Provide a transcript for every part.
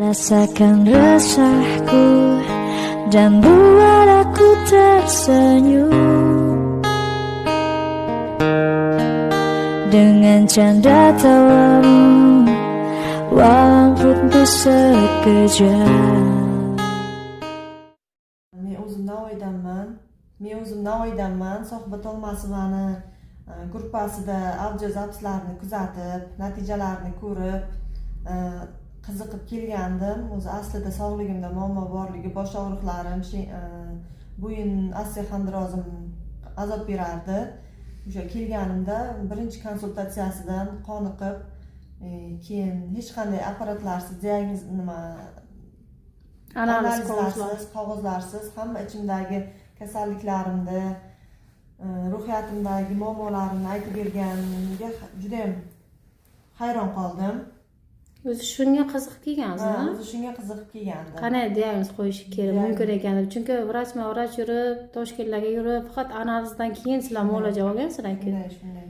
Rasakan resahku dan buat aku tersenyum dengan canda tawamu, walaupun untuk sekejap. Men o'zim Navoiydanman. Sohbat olmasini gruppasida audio zapislarini kuzatib, natijalarini ko'rib, qiziqib kelgandim. O'zi aslida sog'ligimda muammo borligi, bosh og'riqlarim, bo'yin osteoxondrozim azob berardi. O'sha kelganimda birinchi konsultatsiyasidan qoniqib, keyin hech qanday apparatlarsiz, diagnoz analizlarsiz, qog'ozlarsiz hamma ichimdagi kasalliklarimni, ruhiyatimdagi muammolarimni aytib berganiga juda ham hayron qoldim. O'zi shunga qiziqib kelgansizmi? O'zi shunga qiziqib kelgandim. Qanday diagnoz qo'yish kerak mumkin ekan deb. Chunki vrach yurib, Toshkentlarga yurib, faqat analizdan keyin sizlar muolaja olgansizlar-ku. Shunday.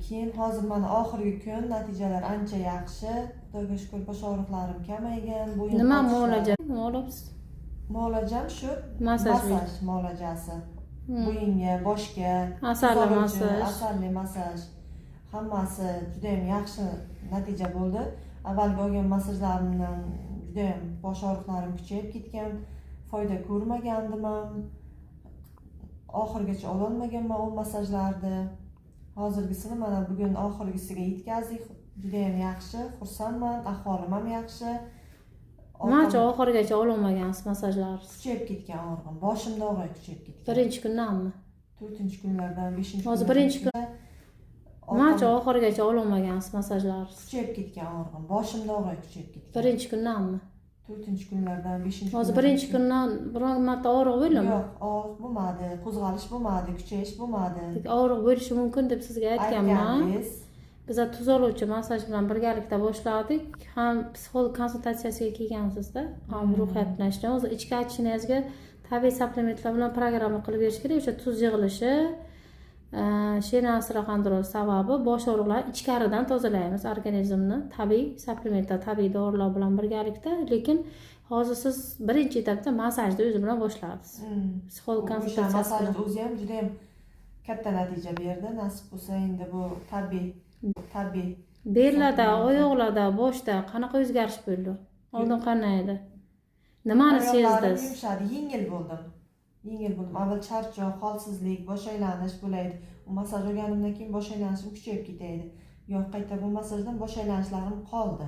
Keyin hozir mana oxirgi kun natijalar ancha yaxshi. Xudoga shukr, bosh og'riqlarim kamaygan, bo'yin. Nima muolaja olibsiz? Muolajam shu masaj muolajasi. Bo'yinga, boshga, asalli masaj. Hammasi juda ham yaxshi natija bo'ldi. Avvalgi olgan masajlarimdan juda ham bosh og'riqlarim kuchayib ketgan, foyda ko'rmagandim ham. Oxirgacha ololmaganman u masajlarni. Hozirgisini mana bugun oxirgisiga yetkazdik. Juda ham yaxshi, xursandman, ahvolim ham yaxshi. Nimacha oxirgacha ololmagansiz masajlarni? Kuchayib ketgan og'rig'im, boshimda og'riq kuchayib ketgan. Birinchi kundanmi? 4-kunlardan 5-kunlardan. Hozir birinchi kun. Nimacha oxirgacha ololmagansiz masajlarni? Kuchayib ketgan og'rig'im, boshimda og'riq kuchayib ketgan. Birinchi kundanmi? 4-kunlardan 5-kunlardan. Hozir birinchi kundan biron marta og'riq bo'ldimi? Yo'q, og'riq bo'lmadi, qo'zg'alish bo'lmadi, kuchayish bo'lmadi. Og'riq bo'lishi mumkin deb sizga aytganman. Biz tuz oluvchi masaj bilan birgalikda boshladik. Ham psixolog konsultatsiyasiga kelgansizda, ham ruhiyat bilan ishlaymiz. O'zi ichki achishingizni tabiiy supplementlar bilan programma qilib berish kerak. O'sha tuz yig'ilishi, osteoxondroz sababi bosh og'riqlarni ichkaridan tozalaymiz organizmni. Tabiiy supplementlar, tabiiy dorilar bilan birgalikda, lekin hozir siz birinchi etapda masajni o'zi bilan boshladingiz. Psixolog konsultatsiyasi o'zi ham juda ham katta natija berdi. Nasib bo'lsa endi bu tabiiy. Bellarda, oyoqlarda, boshda qanaqa o'zgarish bo'ldi? Oldin qanday edi? Nimani sezdingiz? Yumshadi, yengil bo'ldim. Avval charchoq, holsizlik, bosh aylanish bo'laydi. U masaj olganimdan keyin bosh aylanishim kuchayib ketaydi. Yo'q, qayta bu masajdan bosh aylanishlarim qoldi.